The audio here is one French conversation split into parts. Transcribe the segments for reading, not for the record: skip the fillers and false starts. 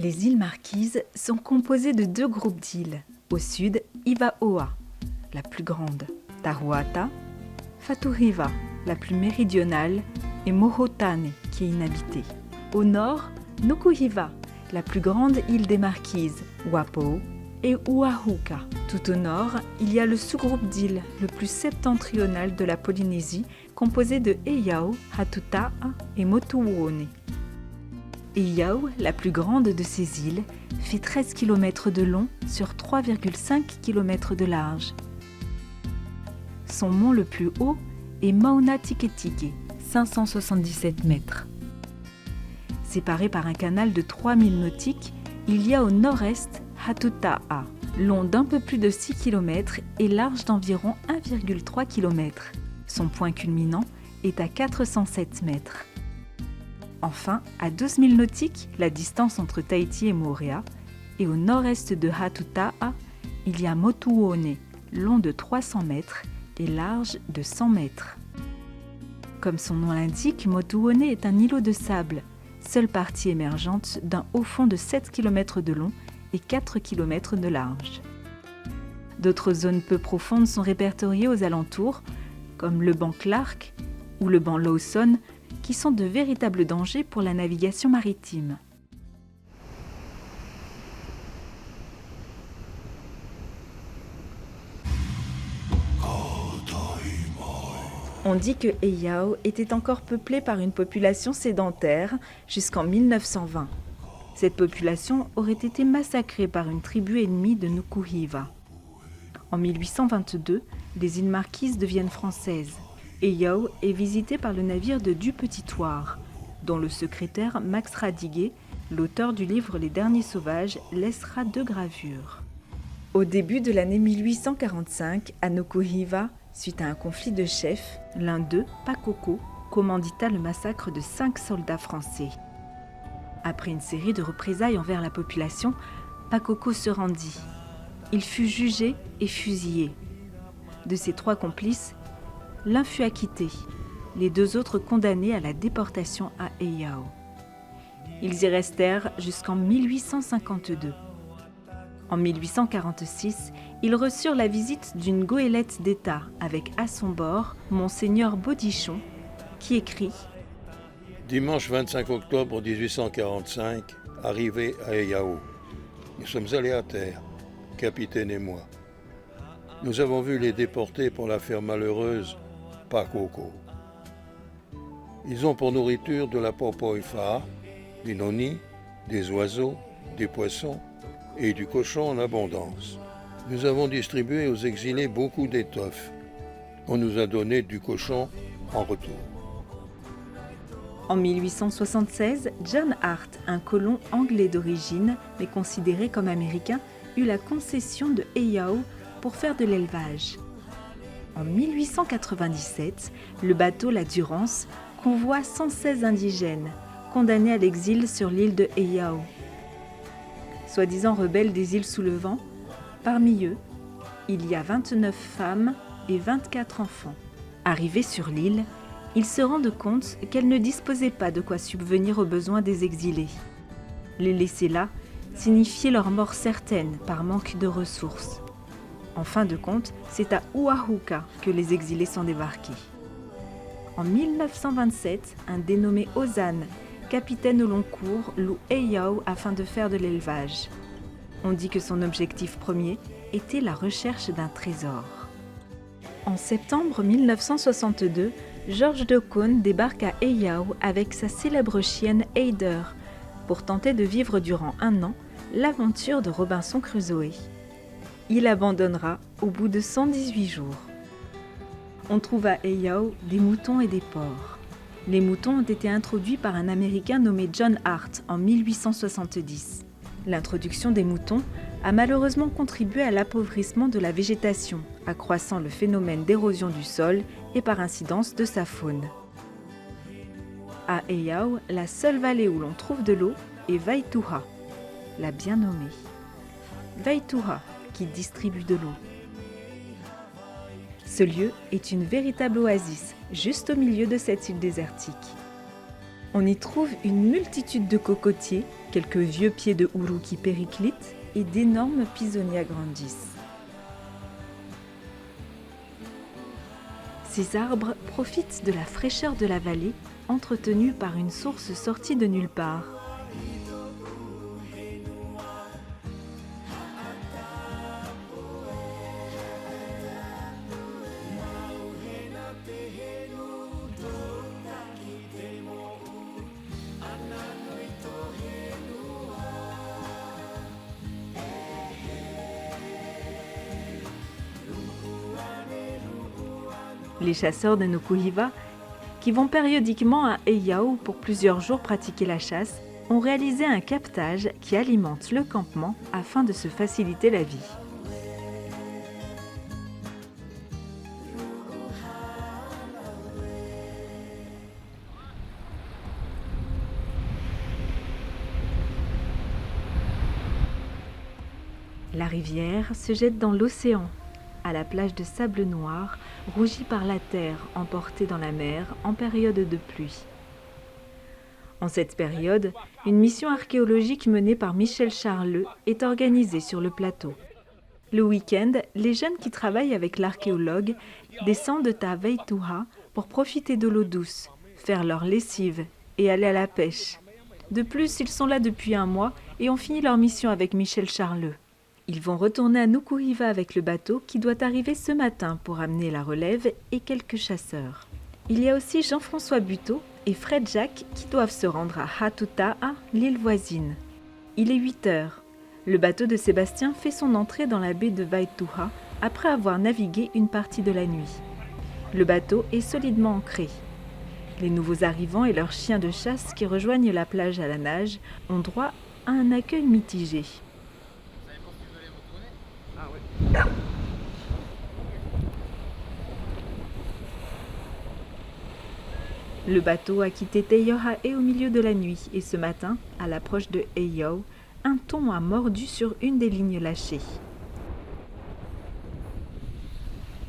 Les îles Marquises sont composées de deux groupes d'îles. Au sud, Ivaoa, la plus grande, Tahuata, Fatuhiva, la plus méridionale, et Mohotane, qui est inhabitée. Au nord, Nukuhiva, la plus grande île des Marquises, Wapou, et Oahuka. Tout au nord, il y a le sous-groupe d'îles le plus septentrional de la Polynésie, composé de Eiau, Hatuta'a et Motuone. Eiau, la plus grande de ces îles, fait 13 km de long sur 3,5 km de large. Son mont le plus haut est Mauna Tiketike, 577 mètres. Séparé par un canal de 3000 nautiques, il y a au nord-est Hatuta'a, long d'un peu plus de 6 km et large d'environ 1,3 km. Son point culminant est à 407 mètres. Enfin, à 12 000 nautiques, la distance entre Tahiti et Moorea, et au nord-est de Hatuta'a, il y a Motuone, long de 300 mètres et large de 100 mètres. Comme son nom l'indique, Motuone est un îlot de sable, seule partie émergente d'un haut fond de 7 km de long et 4 km de large. D'autres zones peu profondes sont répertoriées aux alentours, comme le banc Clark ou le banc Lawson, qui sont de véritables dangers pour la navigation maritime. On dit que Eiau était encore peuplée par une population sédentaire jusqu'en 1920. Cette population aurait été massacrée par une tribu ennemie de Nukuhiva. En 1822, les îles Marquises deviennent françaises. Eiau est visitée par le navire de Dupetit-Thouars, dont le secrétaire Max Radiguet, l'auteur du livre Les Derniers Sauvages, laissera 2 gravures. Au début de l'année 1845, à Nukuhiva, suite à un conflit de chefs, l'un d'eux, Pakoko, commandita le massacre de 5 soldats français. Après une série de représailles envers la population, Pakoko se rendit. Il fut jugé et fusillé. De ses 3 complices, l'un fut acquitté, les 2 autres condamnés à la déportation à Eiau. Ils y restèrent jusqu'en 1852. En 1846, ils reçurent la visite d'une goélette d'État avec à son bord Monseigneur Baudichon, qui écrit « Dimanche 25 octobre 1845, arrivé à Eiau. Nous sommes allés à terre, capitaine et moi. Nous avons vu les déportés pour l'affaire malheureuse Pakoko. Ils ont pour nourriture de la popoifa, des nonis, des oiseaux, des poissons et du cochon en abondance. Nous avons distribué aux exilés beaucoup d'étoffes. On nous a donné du cochon en retour. » En 1876, John Hart, un colon anglais d'origine, mais considéré comme américain, eut la concession de Eiau pour faire de l'élevage. En 1897, le bateau La Durance convoie 116 indigènes, condamnés à l'exil sur l'île de Eiau. Soi-disant rebelles des îles sous le vent, parmi eux, il y a 29 femmes et 24 enfants. Arrivés sur l'île, ils se rendent compte qu'elle ne disposait pas de quoi subvenir aux besoins des exilés. Les laisser là signifiait leur mort certaine par manque de ressources. En fin de compte, c'est à Oahuka que les exilés sont débarqués. En 1927, un dénommé Ozane, capitaine au long cours, loue Eiau afin de faire de l'élevage. On dit que son objectif premier était la recherche d'un trésor. En septembre 1962, George Decaune débarque à Eiau avec sa célèbre chienne Eider pour tenter de vivre durant 1 an l'aventure de Robinson Crusoe. Il abandonnera au bout de 118 jours. On trouve à Eiau des moutons et des porcs. Les moutons ont été introduits par un Américain nommé John Hart en 1870. L'introduction des moutons a malheureusement contribué à l'appauvrissement de la végétation, accroissant le phénomène d'érosion du sol et par incidence de sa faune. À Eiau, la seule vallée où l'on trouve de l'eau est Vaituha, la bien nommée. Vaituha, qui distribue de l'eau. Ce lieu est une véritable oasis, juste au milieu de cette île désertique. On y trouve une multitude de cocotiers, quelques vieux pieds de hourou qui périclitent et d'énormes pisonias grandis. Ces arbres profitent de la fraîcheur de la vallée, entretenue par une source sortie de nulle part. Les chasseurs de Nukuhiva, qui vont périodiquement à Heiau pour plusieurs jours pratiquer la chasse, ont réalisé un captage qui alimente le campement afin de se faciliter la vie. La rivière se jette dans l'océan, à la plage de sable noir, rougie par la terre emportée dans la mer en période de pluie. En cette période, une mission archéologique menée par Michel Charleux est organisée sur le plateau. Le week-end, les jeunes qui travaillent avec l'archéologue descendent à Veituha pour profiter de l'eau douce, faire leur lessive et aller à la pêche. De plus, ils sont là depuis un mois et ont fini leur mission avec Michel Charleux. Ils vont retourner à Nukuhiva avec le bateau qui doit arriver ce matin pour amener la relève et quelques chasseurs. Il y a aussi Jean-François Buteau et Fred Jacques qui doivent se rendre à Hatuta'a, l'île voisine. Il est 8 heures. Le bateau de Sébastien fait son entrée dans la baie de Vaituha après avoir navigué une partie de la nuit. Le bateau est solidement ancré. Les nouveaux arrivants et leurs chiens de chasse qui rejoignent la plage à la nage ont droit à un accueil mitigé. Le bateau a quitté Teiohae au milieu de la nuit et ce matin, à l'approche de Heiau, un thon a mordu sur une des lignes lâchées.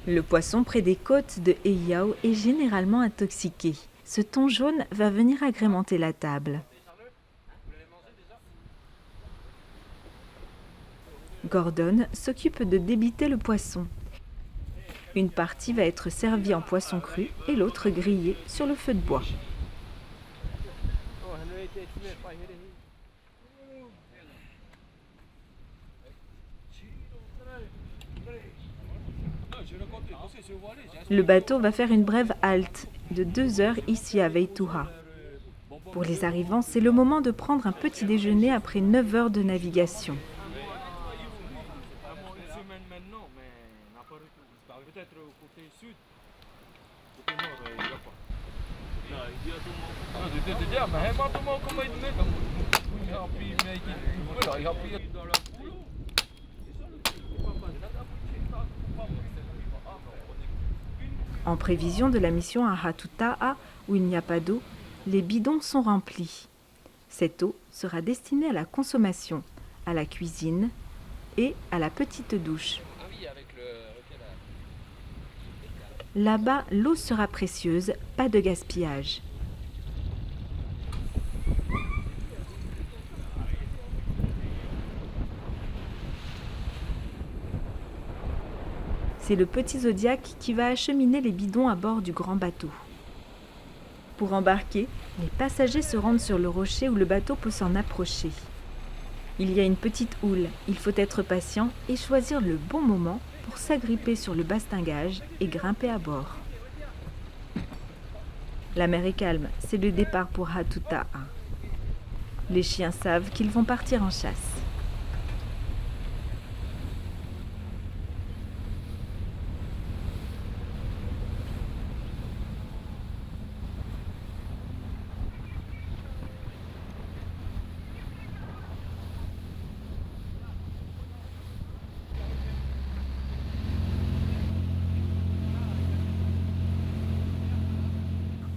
Le poisson près des côtes de Heiau est généralement intoxiqué. Ce thon jaune va venir agrémenter la table. Gordon s'occupe de débiter le poisson. Une partie va être servie en poisson cru et l'autre grillée sur le feu de bois. Le bateau va faire une brève halte de 2 heures ici à Veituha. Pour les arrivants, c'est le moment de prendre un petit déjeuner après 9 heures de navigation. En prévision de la mission à Hatuta'a, où il n'y a pas d'eau, les bidons sont remplis. Cette eau sera destinée à la consommation, à la cuisine et à la petite douche. Là-bas, l'eau sera précieuse, pas de gaspillage. C'est le petit Zodiac qui va acheminer les bidons à bord du grand bateau. Pour embarquer, les passagers se rendent sur le rocher où le bateau peut s'en approcher. Il y a une petite houle, il faut être patient et choisir le bon moment pour s'agripper sur le bastingage et grimper à bord. La mer est calme, c'est le départ pour Hatuta'a. Les chiens savent qu'ils vont partir en chasse.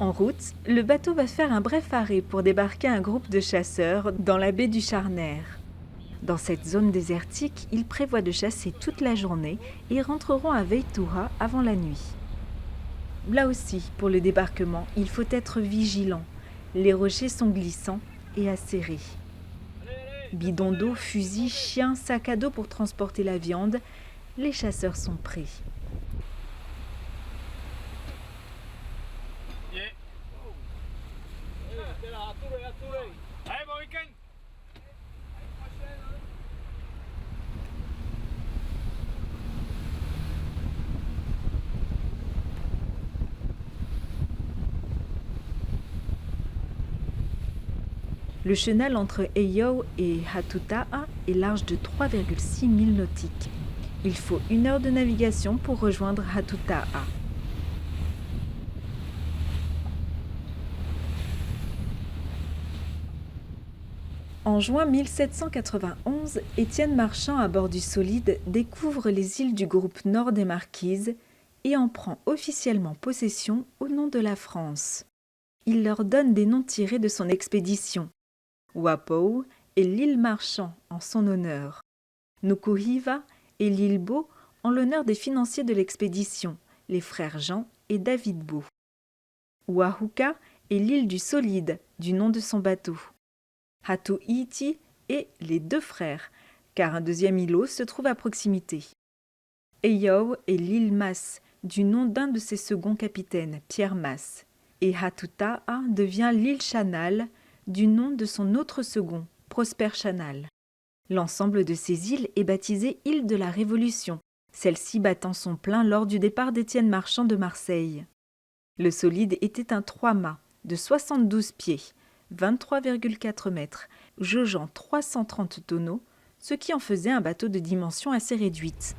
En route, le bateau va faire un bref arrêt pour débarquer un groupe de chasseurs dans la baie du Charner. Dans cette zone désertique, ils prévoient de chasser toute la journée et rentreront à Veituha avant la nuit. Là aussi, pour le débarquement, il faut être vigilant. Les rochers sont glissants et acérés. Bidons d'eau, fusils, chiens, sacs à dos pour transporter la viande, les chasseurs sont prêts. Le chenal entre Eyau et Hatuta'a est large de 3,6 milles nautiques. Il faut 1 heure de navigation pour rejoindre Hatuta'a. En juin 1791, Étienne Marchand, à bord du Solide, découvre les îles du groupe Nord des Marquises et en prend officiellement possession au nom de la France. Il leur donne des noms tirés de son expédition. Wapou et l'île Marchand en son honneur. Nukuhiva et l'île Beau en l'honneur des financiers de l'expédition, les frères Jean et David Beau. Wahuka et l'île du Solide, du nom de son bateau. Hatu'iti et les 2 frères, car un 2e îlot se trouve à proximité. Eyau et l'île Mas, du nom d'un de ses seconds capitaines, Pierre Mas. Et Hatuta'a devient l'île Chanal, du nom de son autre second, Prosper Chanal. L'ensemble de ces îles est baptisé île de la Révolution, celle-ci battant son plein lors du départ d'Étienne Marchand de Marseille. Le Solide était un 3-mâts de 72 pieds, 23,4 mètres, jaugeant 330 tonneaux, ce qui en faisait un bateau de dimension assez réduite.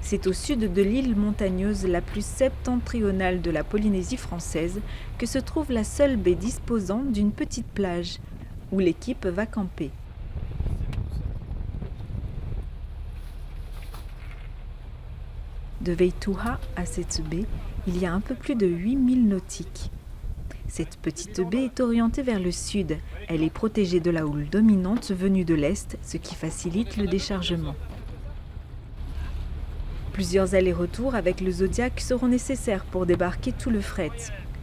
C'est au sud de l'île montagneuse la plus septentrionale de la Polynésie française que se trouve la seule baie disposant d'une petite plage, où l'équipe va camper. De Veituha à cette baie, il y a un peu plus de 8 milles nautiques. Cette petite baie est orientée vers le sud. Elle est protégée de la houle dominante venue de l'est, ce qui facilite le déchargement. Plusieurs allers-retours avec le Zodiac seront nécessaires pour débarquer tout le fret.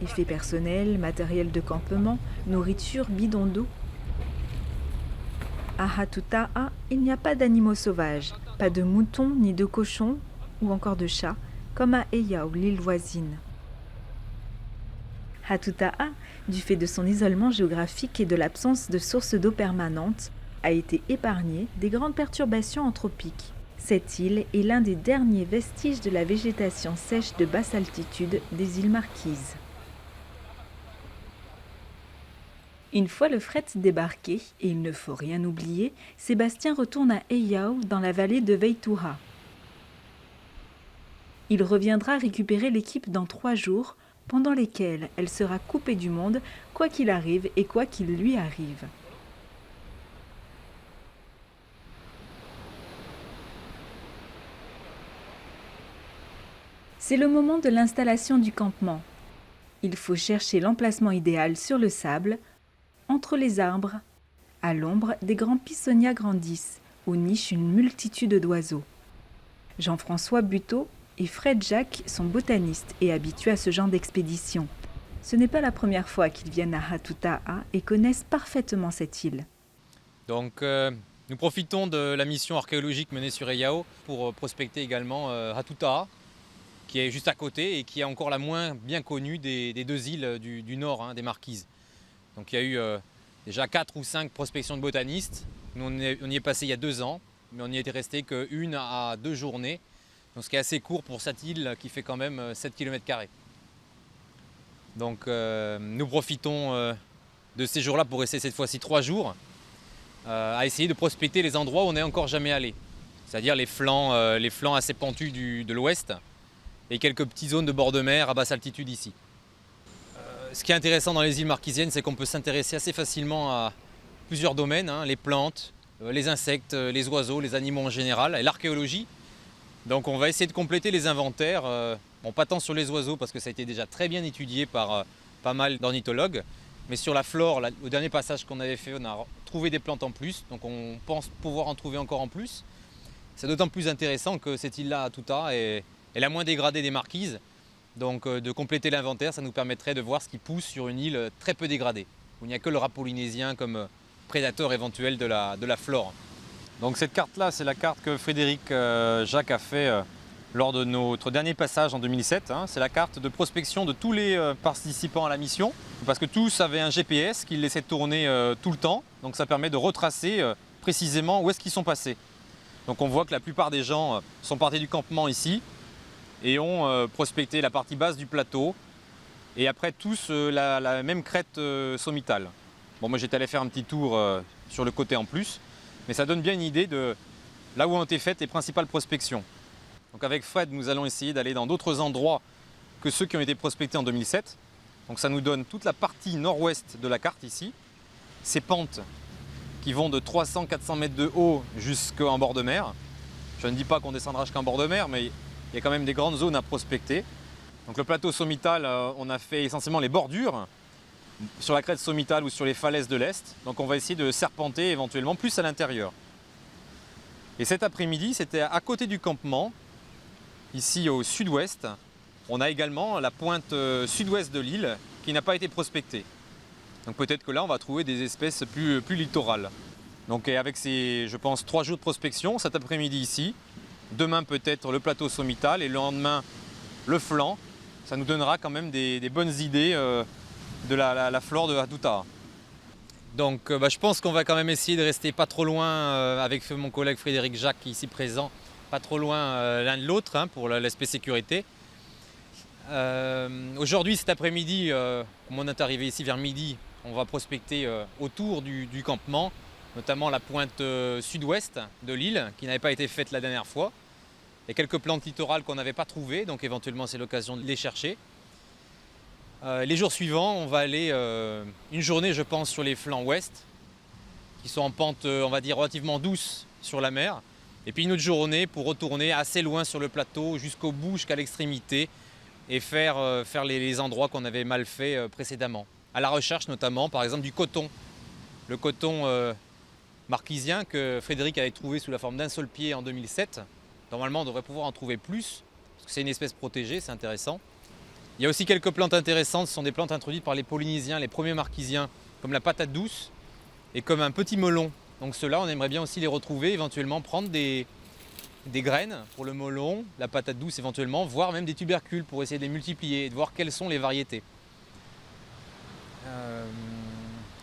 Effets personnels, matériel de campement, nourriture, bidons d'eau. À Hatuta'a, il n'y a pas d'animaux sauvages, pas de moutons ni de cochons ou encore de chats, comme à Eyau, l'île voisine. Hatuta'a, du fait de son isolement géographique et de l'absence de sources d'eau permanentes, a été épargnée des grandes perturbations anthropiques. Cette île est l'un des derniers vestiges de la végétation sèche de basse altitude des îles Marquises. Une fois le fret débarqué, et il ne faut rien oublier, Sébastien retourne à Eyau dans la vallée de Veituha. Il reviendra récupérer l'équipe dans 3 jours, pendant lesquels elle sera coupée du monde, quoi qu'il arrive et quoi qu'il lui arrive. C'est le moment de l'installation du campement. Il faut chercher l'emplacement idéal sur le sable, entre les arbres, à l'ombre des grands pissonia grandis, où nichent une multitude d'oiseaux. Jean-François Buteau et Fred Jacques sont botanistes et habitués à ce genre d'expédition. Ce n'est pas la première fois qu'ils viennent à Hatuta'a et connaissent parfaitement cette île. Donc nous profitons de la mission archéologique menée sur Eyau pour prospecter également Hatuta'a, qui est juste à côté et qui est encore la moins bien connue des 2 îles du nord, des Marquises. Donc il y a eu déjà 4 ou 5 prospections de botanistes. Nous on y est passé il y a 2 ans, mais on n'y était resté qu'1 à 2 journées. Donc ce qui est assez court pour cette île qui fait quand même 7 km². Donc nous profitons de ces jours-là pour essayer cette fois-ci 3 jours à essayer de prospecter les endroits où on n'est encore jamais allé. C'est-à-dire les flancs assez pentus de l'ouest et quelques petites zones de bord de mer à basse altitude ici. Ce qui est intéressant dans les îles marquisiennes, c'est qu'on peut s'intéresser assez facilement à plusieurs domaines, les plantes, les insectes, les oiseaux, les animaux en général et l'archéologie. Donc on va essayer de compléter les inventaires, bon, pas tant sur les oiseaux parce que ça a été déjà très bien étudié par pas mal d'ornithologues, mais sur la flore, au dernier passage qu'on avait fait, on a trouvé des plantes en plus, donc on pense pouvoir en trouver encore en plus. C'est d'autant plus intéressant que cette île-là, Hatuta'a, est la moins dégradée des Marquises, donc de compléter l'inventaire, ça nous permettrait de voir ce qui pousse sur une île très peu dégradée. où il n'y a que le rat polynésien comme prédateur éventuel de la flore. Donc cette carte-là, c'est la carte que Frédéric Jacques a fait lors de notre dernier passage en 2007. C'est la carte de prospection de tous les participants à la mission, parce que tous avaient un GPS qu'ils laissaient tourner tout le temps. Donc ça permet de retracer précisément où est-ce qu'ils sont passés. Donc on voit que la plupart des gens sont partis du campement ici et ont prospecté la partie basse du plateau et après tous la même crête sommitale. Bon, moi j'étais allé faire un petit tour sur le côté en plus, mais ça donne bien une idée de là où ont été faites les principales prospections. Donc avec Fred, nous allons essayer d'aller dans d'autres endroits que ceux qui ont été prospectés en 2007. Donc ça nous donne toute la partie nord-ouest de la carte ici, ces pentes qui vont de 300-400 mètres de haut jusqu'en bord de mer. Je ne dis pas qu'on descendra jusqu'en bord de mer, mais il y a quand même des grandes zones à prospecter. Donc le plateau sommital, on a fait essentiellement les bordures sur la crête sommitale ou sur les falaises de l'Est. Donc on va essayer de serpenter éventuellement plus à l'intérieur. Et cet après-midi, c'était à côté du campement, ici au sud-ouest. On a également la pointe sud-ouest de l'île qui n'a pas été prospectée. Donc peut-être que là, on va trouver des espèces plus littorales. Donc avec ces, je pense, 3 jours de prospection, cet après-midi ici, demain peut-être le plateau sommital et le lendemain le flanc, ça nous donnera quand même des bonnes idées de la flore de Hattuta. Donc je pense qu'on va quand même essayer de rester pas trop loin avec mon collègue Frédéric Jacques ici présent, pas trop loin l'un de l'autre pour l'aspect sécurité. Aujourd'hui, cet après-midi, comme on est arrivé ici vers midi, on va prospecter autour du campement, notamment la pointe sud-ouest de l'île qui n'avait pas été faite la dernière fois. Il y a quelques plantes littorales qu'on n'avait pas trouvées, donc éventuellement c'est l'occasion de les chercher. Les jours suivants, on va aller une journée, je pense, sur les flancs ouest, qui sont en pente, on va dire, relativement douce sur la mer. Et puis une autre journée pour retourner assez loin sur le plateau, jusqu'au bout, jusqu'à l'extrémité, et faire les endroits qu'on avait mal fait précédemment. À la recherche notamment, par exemple, du coton. Le coton marquisien que Frédéric avait trouvé sous la forme d'un seul pied en 2007. Normalement, on devrait pouvoir en trouver plus, parce que c'est une espèce protégée, c'est intéressant. Il y a aussi quelques plantes intéressantes, ce sont des plantes introduites par les Polynésiens, les premiers marquisiens, comme la patate douce et comme un petit melon. Donc ceux-là, on aimerait bien aussi les retrouver, éventuellement prendre des graines pour le melon, la patate douce éventuellement, voire même des tubercules pour essayer de les multiplier et de voir quelles sont les variétés.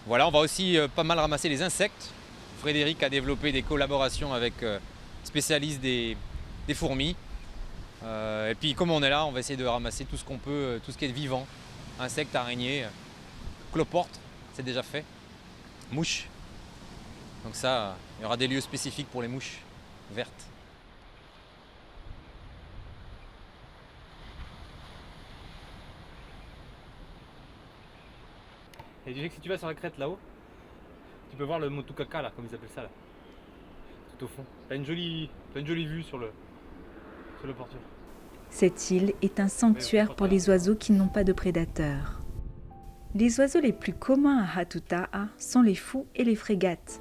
Voilà, on va aussi pas mal ramasser les insectes. Frédéric a développé des collaborations avec spécialistes des fourmis. Et puis comme on est là, on va essayer de ramasser tout ce qu'on peut, tout ce qui est vivant. Insectes, araignées, cloportes, c'est déjà fait. Mouches. Donc ça, il y aura des lieux spécifiques pour les mouches vertes. Et tu sais que si tu vas sur la crête là-haut, tu peux voir le Motukaka là, comme ils appellent ça là. Tout au fond. T'as une jolie vue sur le porture. Cette île est un sanctuaire pour les oiseaux qui n'ont pas de prédateurs. Les oiseaux les plus communs à Hattuta sont les fous et les frégates.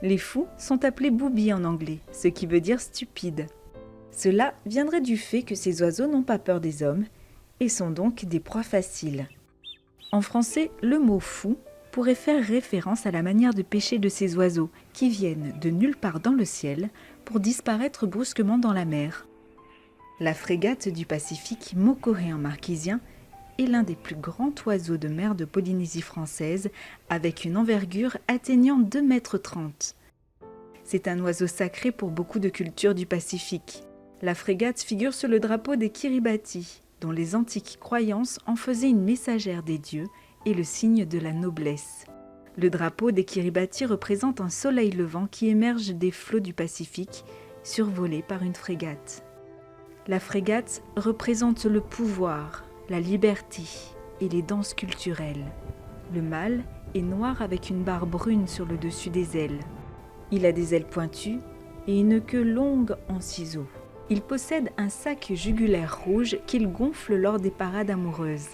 Les fous sont appelés boobies en anglais, ce qui veut dire stupide. Cela viendrait du fait que ces oiseaux n'ont pas peur des hommes et sont donc des proies faciles. En français, le mot fou pourrait faire référence à la manière de pêcher de ces oiseaux qui viennent de nulle part dans le ciel pour disparaître brusquement dans la mer. La frégate du Pacifique, mocoré en marquisien, est l'un des plus grands oiseaux de mer de Polynésie française avec une envergure atteignant 2,30 mètres. C'est un oiseau sacré pour beaucoup de cultures du Pacifique. La frégate figure sur le drapeau des Kiribati, dont les antiques croyances en faisaient une messagère des dieux et le signe de la noblesse. Le drapeau des Kiribati représente un soleil levant qui émerge des flots du Pacifique, survolé par une frégate. La frégate représente le pouvoir, la liberté et les danses culturelles. Le mâle est noir avec une barre brune sur le dessus des ailes. Il a des ailes pointues et une queue longue en ciseaux. Il possède un sac jugulaire rouge qu'il gonfle lors des parades amoureuses.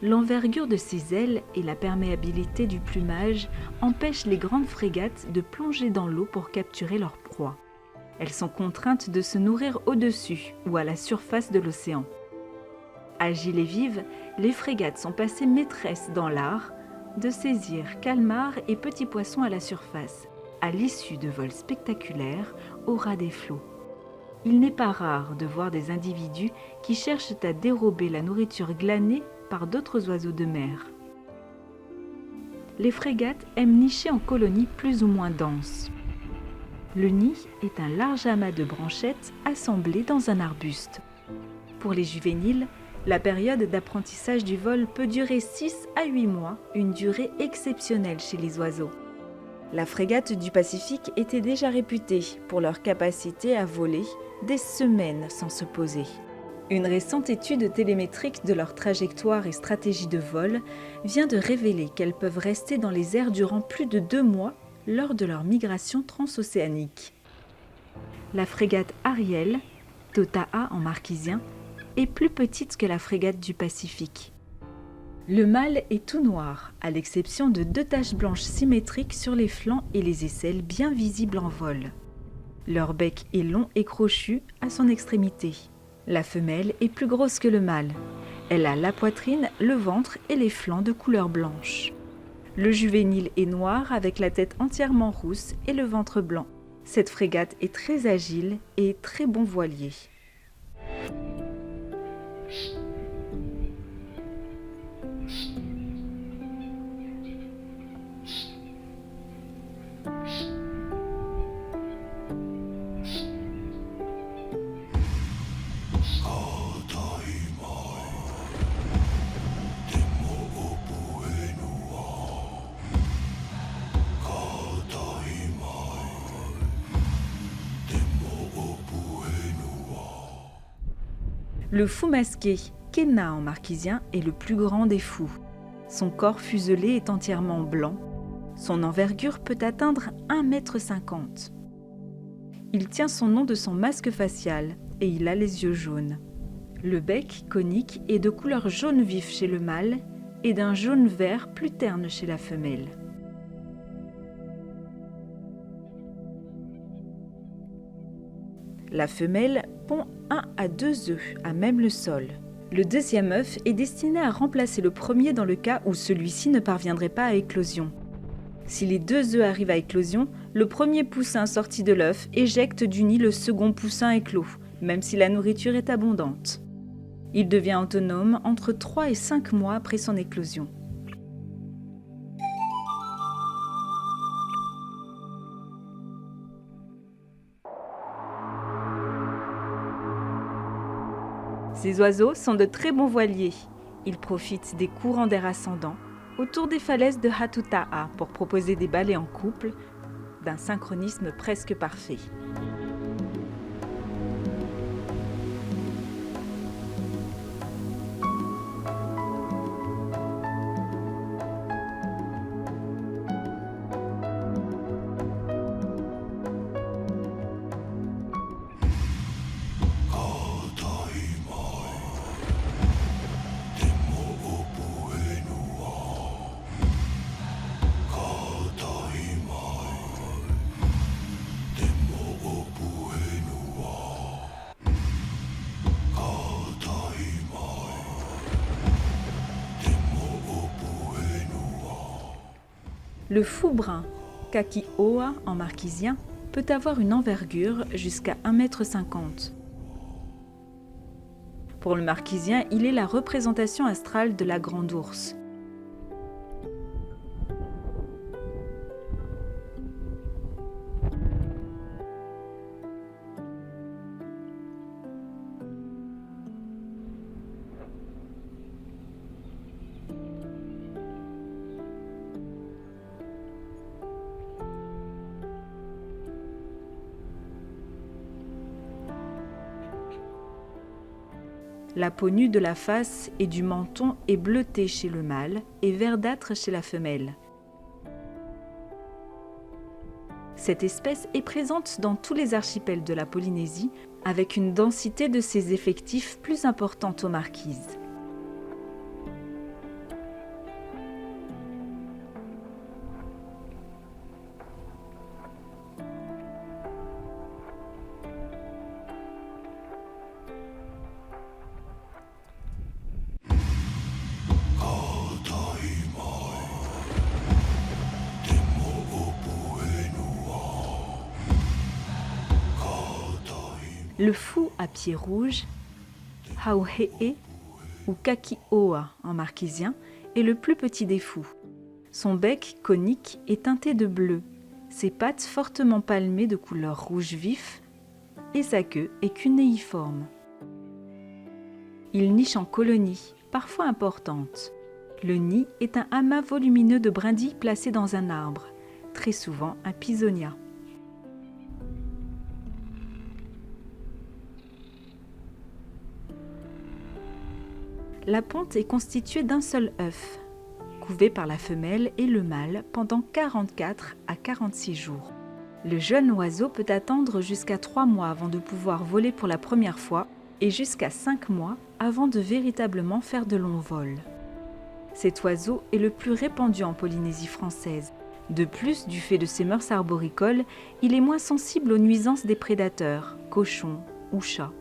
L'envergure de ses ailes et la perméabilité du plumage empêchent les grandes frégates de plonger dans l'eau pour capturer leur proie. Elles sont contraintes de se nourrir au-dessus ou à la surface de l'océan. Agiles et vives, les frégates sont passées maîtresses dans l'art, de saisir calmars et petits poissons à la surface, à l'issue de vols spectaculaires au ras des flots. Il n'est pas rare de voir des individus qui cherchent à dérober la nourriture glanée par d'autres oiseaux de mer. Les frégates aiment nicher en colonies plus ou moins denses. Le nid est un large amas de branchettes assemblées dans un arbuste. Pour les juvéniles, la période d'apprentissage du vol peut durer 6 à 8 mois, une durée exceptionnelle chez les oiseaux. La frégate du Pacifique était déjà réputée pour leur capacité à voler des semaines sans se poser. Une récente étude télémétrique de leur trajectoire et stratégie de vol vient de révéler qu'elles peuvent rester dans les airs durant plus de 2 mois lors de leur migration transocéanique. La frégate Ariel, Totaha en marquisien, est plus petite que la frégate du Pacifique. Le mâle est tout noir, à l'exception de 2 taches blanches symétriques sur les flancs et les aisselles bien visibles en vol. Leur bec est long et crochu à son extrémité. La femelle est plus grosse que le mâle. Elle a la poitrine, le ventre et les flancs de couleur blanche. Le juvénile est noir avec la tête entièrement rousse et le ventre blanc. Cette frégate est très agile et très bon voilier. Le fou masqué, Kenna en marquisien, est le plus grand des fous. Son corps fuselé est entièrement blanc. Son envergure peut atteindre 1,50 m. Il tient son nom de son masque facial et il a les yeux jaunes. Le bec, conique, est de couleur jaune vif chez le mâle et d'un jaune vert plus terne chez la femelle. La femelle pond 1 à 2 œufs à même le sol. Le deuxième œuf est destiné à remplacer le premier dans le cas où celui-ci ne parviendrait pas à éclosion. Si les 2 œufs arrivent à éclosion, le premier poussin sorti de l'œuf éjecte du nid le second poussin éclos, même si la nourriture est abondante. Il devient autonome entre 3 et 5 mois après son éclosion. Ces oiseaux sont de très bons voiliers. Ils profitent des courants d'air ascendants autour des falaises de Hatutaha pour proposer des balais en couple d'un synchronisme presque parfait. Le fou brun, Kakioa en marquisien, peut avoir une envergure jusqu'à 1,50 m. Pour le marquisien, il est la représentation astrale de la grande ours. La peau nue de la face et du menton est bleutée chez le mâle et verdâtre chez la femelle. Cette espèce est présente dans tous les archipels de la Polynésie, avec une densité de ses effectifs plus importante aux Marquises. Le fou à pieds rouges, Hauhe'e ou Kakioa en marquisien, est le plus petit des fous. Son bec conique est teinté de bleu, ses pattes fortement palmées de couleur rouge vif et sa queue est cunéiforme. Il niche en colonie, parfois importante. Le nid est un amas volumineux de brindilles placé dans un arbre, très souvent un pisonia. La ponte est constituée d'un seul œuf, couvé par la femelle et le mâle pendant 44 à 46 jours. Le jeune oiseau peut attendre jusqu'à 3 mois avant de pouvoir voler pour la première fois et jusqu'à 5 mois avant de véritablement faire de longs vols. Cet oiseau est le plus répandu en Polynésie française. De plus, du fait de ses mœurs arboricoles, il est moins sensible aux nuisances des prédateurs, cochons ou chats.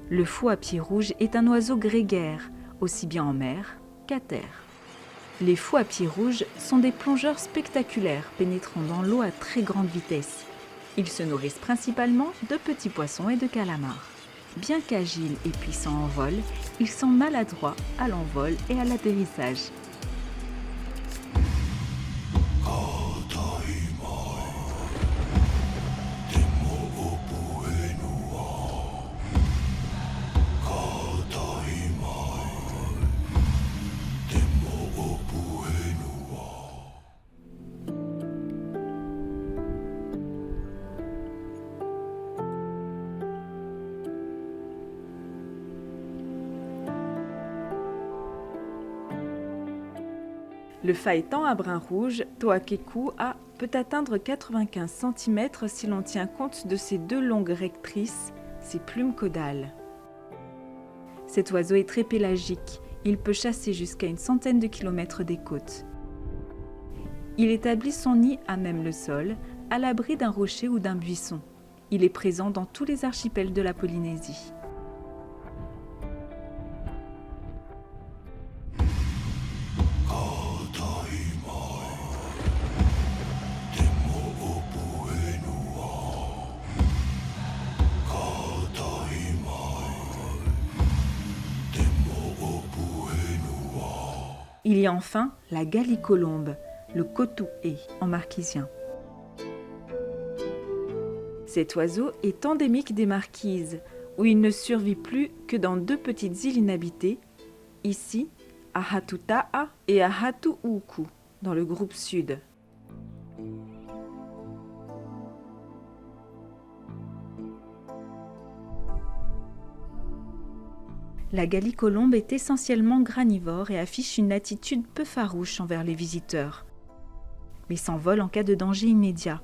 Le fou à pieds rouges est un oiseau grégaire, aussi bien en mer qu'à terre. Les fous à pieds rouges sont des plongeurs spectaculaires pénétrant dans l'eau à très grande vitesse. Ils se nourrissent principalement de petits poissons et de calamars. Bien qu'agiles et puissants en vol, ils sont maladroits à l'envol et à l'atterrissage. Le phaéton à brun rouge, Toakeku-a, peut atteindre 95 cm si l'on tient compte de ses 2 longues rectrices, ses plumes caudales. Cet oiseau est très pélagique, il peut chasser jusqu'à une centaine de kilomètres des côtes. Il établit son nid à même le sol, à l'abri d'un rocher ou d'un buisson. Il est présent dans tous les archipels de la Polynésie. Il y a enfin la gallicolombe, le kotou'e en marquisien. Cet oiseau est endémique des Marquises, où il ne survit plus que dans 2 petites îles inhabitées, ici à Hatuta'a et à Hatu'uku, dans le groupe sud. La gallicolombe est essentiellement granivore et affiche une attitude peu farouche envers les visiteurs, mais s'envole en cas de danger immédiat.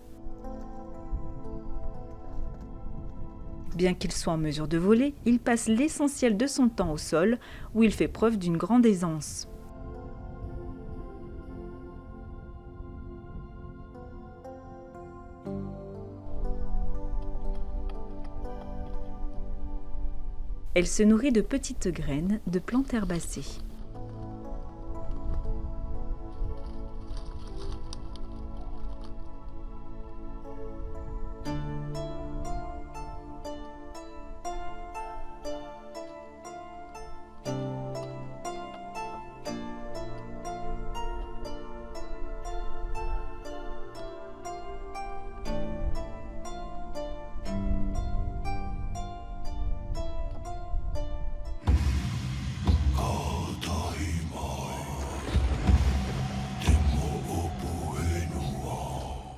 Bien qu'il soit en mesure de voler, il passe l'essentiel de son temps au sol, où il fait preuve d'une grande aisance. Elle se nourrit de petites graines de plantes herbacées.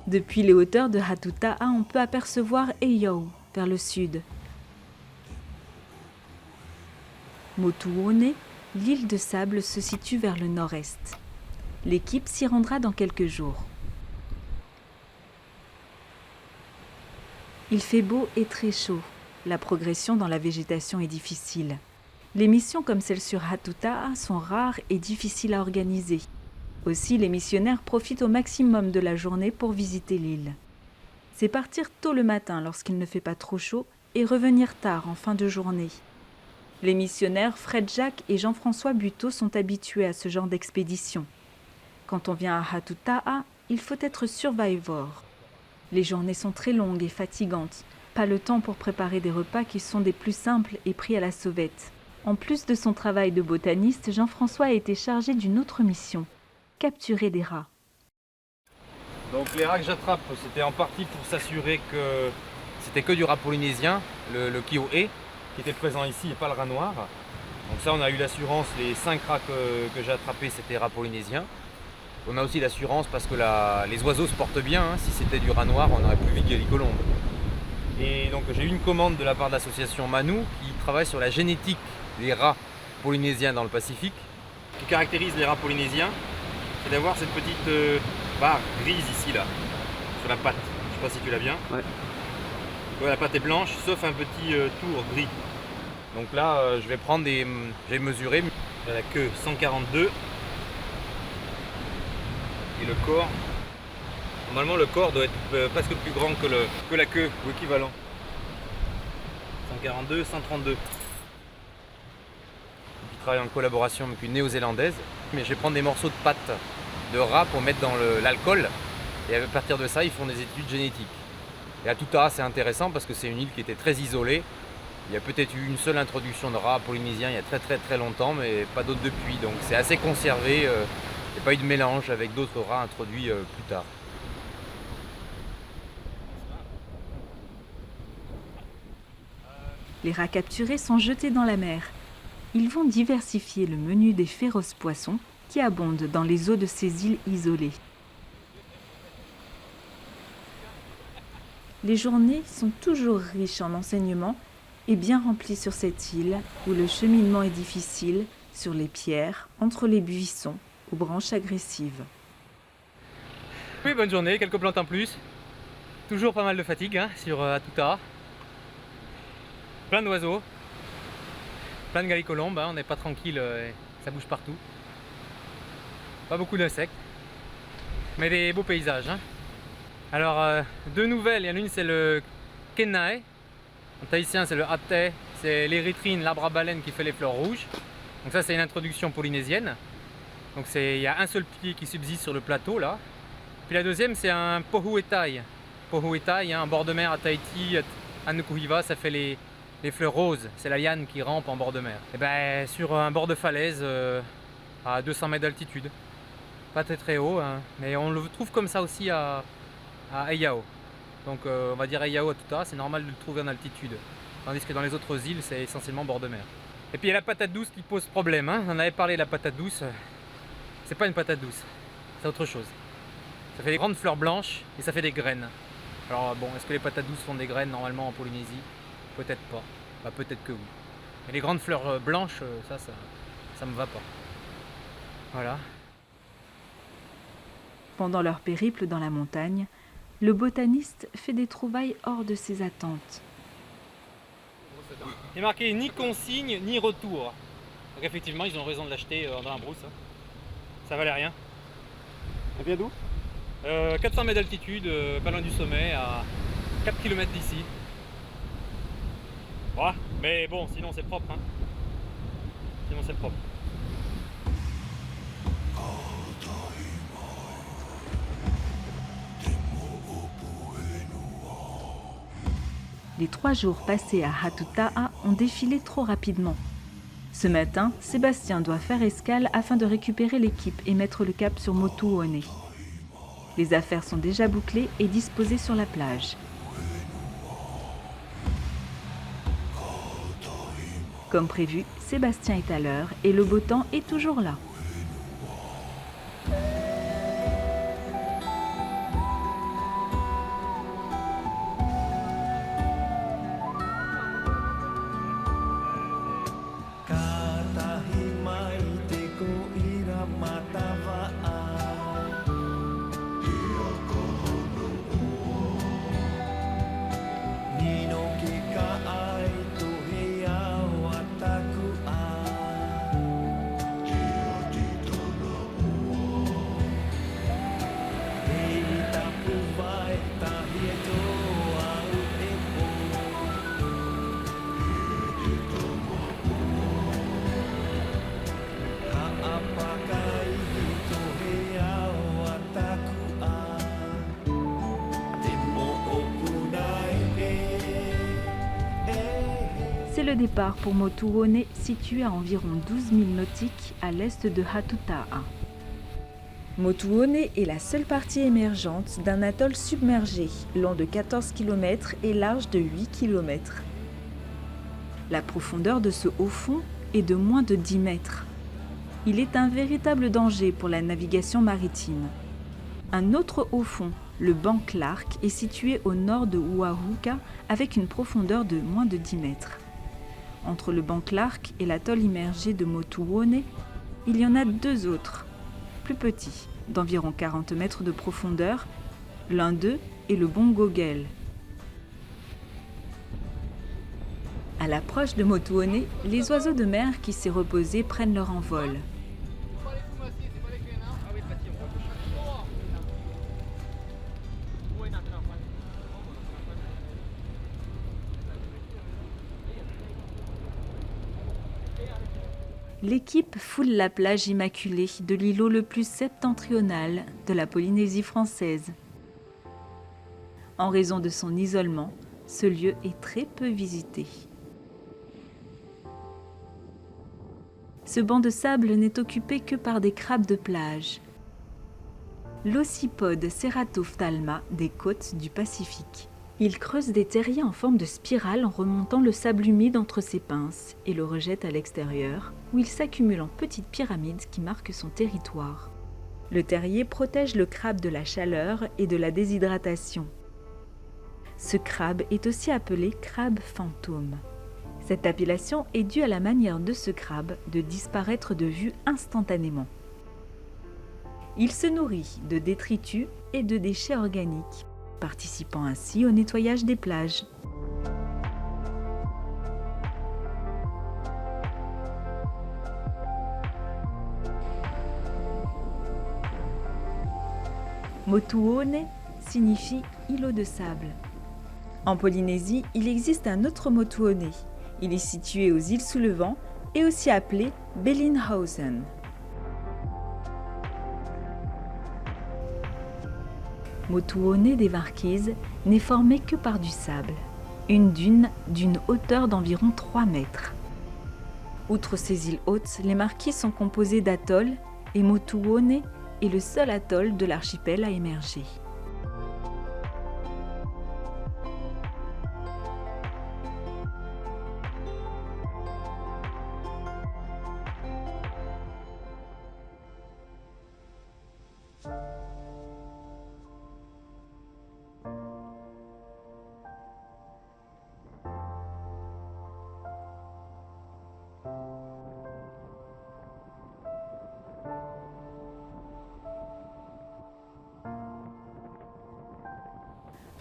Depuis les hauteurs de Hatuta'a, on peut apercevoir Heiau vers le sud. Motuone, l'île de sable, se situe vers le nord-est. L'équipe s'y rendra dans quelques jours. Il fait beau et très chaud. La progression dans la végétation est difficile. Les missions comme celle sur Hatuta'a sont rares et difficiles à organiser. Aussi, les missionnaires profitent au maximum de la journée pour visiter l'île. C'est partir tôt le matin lorsqu'il ne fait pas trop chaud et revenir tard en fin de journée. Les missionnaires Fred Jacques et Jean-François Buteau sont habitués à ce genre d'expédition. Quand on vient à Hatuta'a, il faut être survivor. Les journées sont très longues et fatigantes. pas le temps pour préparer des repas qui sont des plus simples et pris à la sauvette. En plus de son travail de botaniste, Jean-François a été chargé d'une autre mission, capturer des rats. Donc les rats que j'attrape, c'était en partie pour s'assurer que c'était que du rat polynésien, le Kioe, qui était présent ici et pas le rat noir. Donc ça, on a eu l'assurance, les 5 rats que j'ai attrapés, c'était rats polynésiens. On a aussi l'assurance parce que les oiseaux se portent bien, hein. Si c'était du rat noir, on aurait plus vite Gallicolombe. Et donc j'ai eu une commande de la part de l'association Manu qui travaille sur la génétique des rats polynésiens dans le Pacifique. Ce qui caractérise les rats polynésiens, c'est d'avoir cette petite barre grise ici là, sur la patte. Je sais pas si tu l'as bien. Ouais. Ouais, la patte est blanche, sauf un petit tour gris. Donc là, je vais prendre j'ai mesuré la queue 142 et le corps. Normalement, le corps doit être presque plus grand que la queue, ou équivalent. 142, 132. Qui travaille en collaboration avec une néo-zélandaise. Mais je vais prendre des morceaux de pâte de rat pour mettre dans l'alcool. Et à partir de ça, ils font des études génétiques. Et à Tuta, c'est intéressant parce que c'est une île qui était très isolée. Il y a peut-être eu une seule introduction de rats polynésiens il y a très longtemps, mais pas d'autres depuis. Donc c'est assez conservé. Il n'y a pas eu de mélange avec d'autres rats introduits plus tard. Les rats capturés sont jetés dans la mer. Ils vont diversifier le menu des féroces poissons qui abondent dans les eaux de ces îles isolées. Les journées sont toujours riches en enseignements et bien remplies sur cette île où le cheminement est difficile, sur les pierres, entre les buissons, aux branches agressives. Oui, bonne journée, quelques plantes en plus. Toujours pas mal de fatigue hein, sur Atuta. Plein d'oiseaux, plein de gallicolombes, hein, on n'est pas tranquille, ça bouge partout. Pas beaucoup d'insectes, mais des beaux paysages. Hein. Alors, deux nouvelles, il y en a une c'est le Kenae, en tahitien c'est le Ate, c'est l'érythrine, l'arbre à baleine qui fait les fleurs rouges. Donc ça c'est une introduction polynésienne. Donc il y a un seul pied qui subsiste sur le plateau là. Puis la deuxième c'est un Pohuetai. Pohuetai, hein, en bord de mer à Tahiti, à Nukuhiva, ça fait les fleurs roses, c'est la liane qui rampe en bord de mer. Et ben sur un bord de falaise à 200 mètres d'altitude. Pas très haut, hein, mais on le trouve comme ça aussi à Heiau. Donc on va dire Heiau à Tuta, c'est normal de le trouver en altitude. Tandis que dans les autres îles, c'est essentiellement bord de mer. Et puis il y a la patate douce qui pose problème. Hein. On avait parlé de la patate douce. C'est pas une patate douce, c'est autre chose. Ça fait des grandes fleurs blanches et ça fait des graines. Alors bon, est-ce que les patates douces font des graines normalement en Polynésie? Peut-être pas. Bah, peut-être que oui. Mais les grandes fleurs blanches, ça me va pas. Voilà. Pendant leur périple dans la montagne, le botaniste fait des trouvailles hors de ses attentes. Il est marqué ni consigne ni retour. Donc effectivement, ils ont raison de l'acheter dans la brousse. Hein. Ça valait rien. Elle vient d'où 400 mètres d'altitude, pas loin du sommet, à 4 km d'ici. Ouais, mais bon, sinon c'est propre. Hein. Sinon c'est propre. Les 3 jours passés à Hatuta'a ont défilé trop rapidement. Ce matin, Sébastien doit faire escale afin de récupérer l'équipe et mettre le cap sur Motuone. Les affaires sont déjà bouclées et disposées sur la plage. Comme prévu, Sébastien est à l'heure et le beau temps est toujours là. le départ pour Motuone, situé à environ 12 000 nautiques à l'est de Hatuta'a. Motuone est la seule partie émergente d'un atoll submergé, long de 14 km et large de 8 km. La profondeur de ce haut fond est de moins de 10 mètres. Il est un véritable danger pour la navigation maritime. Un autre haut fond, le banc Clark, est situé au nord de Ua-Huka avec une profondeur de moins de 10 mètres. Entre le banc Clark et l'atoll immergé de Motuone, il y en a deux autres, plus petits, d'environ 40 mètres de profondeur. L'un d'eux est le banc Gogel. À l'approche de Motuone, les oiseaux de mer qui s'y reposaient prennent leur envol. L'équipe foule la plage immaculée de l'îlot le plus septentrional de la Polynésie française. En raison de son isolement, ce lieu est très peu visité. Ce banc de sable n'est occupé que par des crabes de plage. L'ocypode Ceratophthalma des côtes du Pacifique. Il creuse des terriers en forme de spirale en remontant le sable humide entre ses pinces et le rejette à l'extérieur, où il s'accumule en petites pyramides qui marquent son territoire. Le terrier protège le crabe de la chaleur et de la déshydratation. Ce crabe est aussi appelé crabe fantôme. Cette appellation est due à la manière de ce crabe de disparaître de vue instantanément. Il se nourrit de détritus et de déchets organiques, participant ainsi au nettoyage des plages. Motuone signifie îlot de sable. En Polynésie, il existe un autre Motuone. Il est situé aux îles sous le vent et aussi appelé Bellingshausen. Motuone des Marquises n'est formé que par du sable, une dune d'une hauteur d'environ 3 mètres. Outre ces îles hautes, les Marquises sont composées d'atolls et Motuone est le seul atoll de l'archipel à émerger.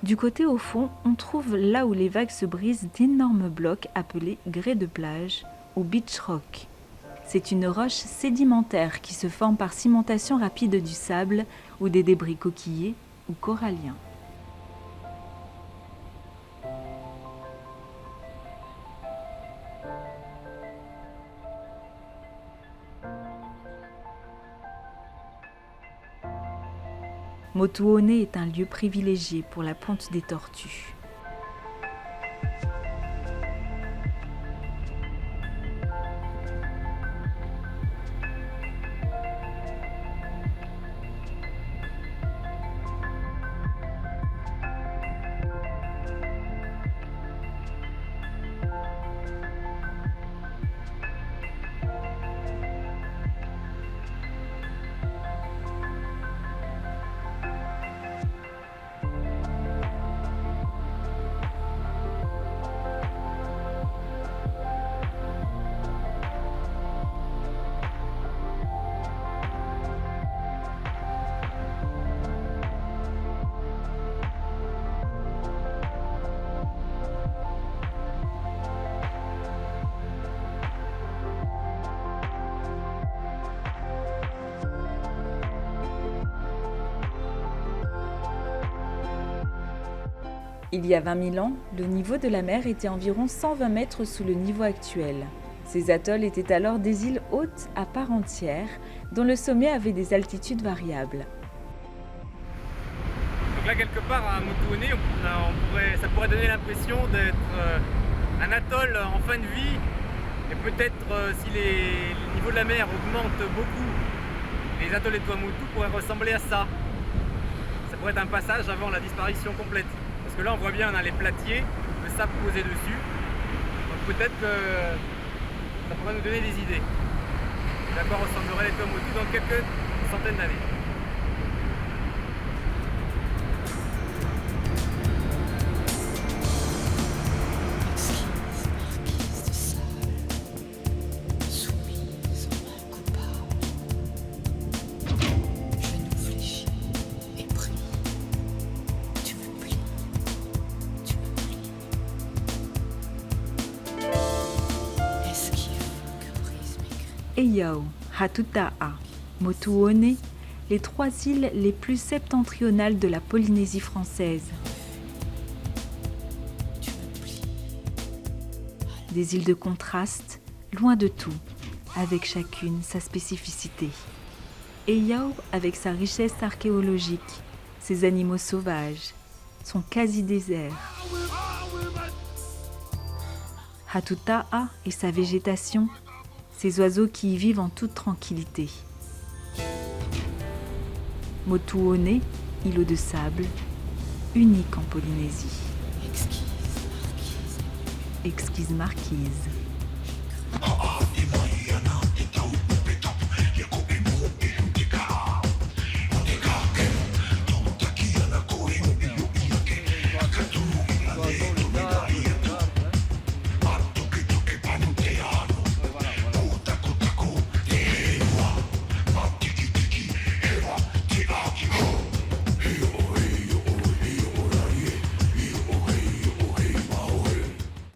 Du côté au fond, on trouve là où les vagues se brisent d'énormes blocs appelés grès de plage ou beach rock. C'est une roche sédimentaire qui se forme par cimentation rapide du sable ou des débris coquillés ou coralliens. Motuone est un lieu privilégié pour la ponte des tortues. Il y a 20 000 ans, le niveau de la mer était environ 120 mètres sous le niveau actuel. Ces atolls étaient alors des îles hautes à part entière, dont le sommet avait des altitudes variables. Donc là, quelque part, à Motuone, ça pourrait donner l'impression d'être un atoll en fin de vie, et peut-être si le niveau de la mer augmente beaucoup, les atolls de Tuamotu pourraient ressembler à ça. Ça pourrait être un passage avant la disparition complète. Parce que là on voit bien, on a les platiers, le sable posé dessus. Donc peut-être que ça pourrait nous donner des idées d'à quoi ressembleraient les Tuamotu dans quelques centaines d'années. Heiau, Hatuta'a, Motuone, les 3 îles les plus septentrionales de la Polynésie française. Des îles de contraste, loin de tout, avec chacune sa spécificité. Heiau avec sa richesse archéologique, ses animaux sauvages, son quasi-désert. Hatuta'a et sa végétation, ces oiseaux qui y vivent en toute tranquillité. Motuone, îlot de sable, unique en Polynésie. Exquise marquise.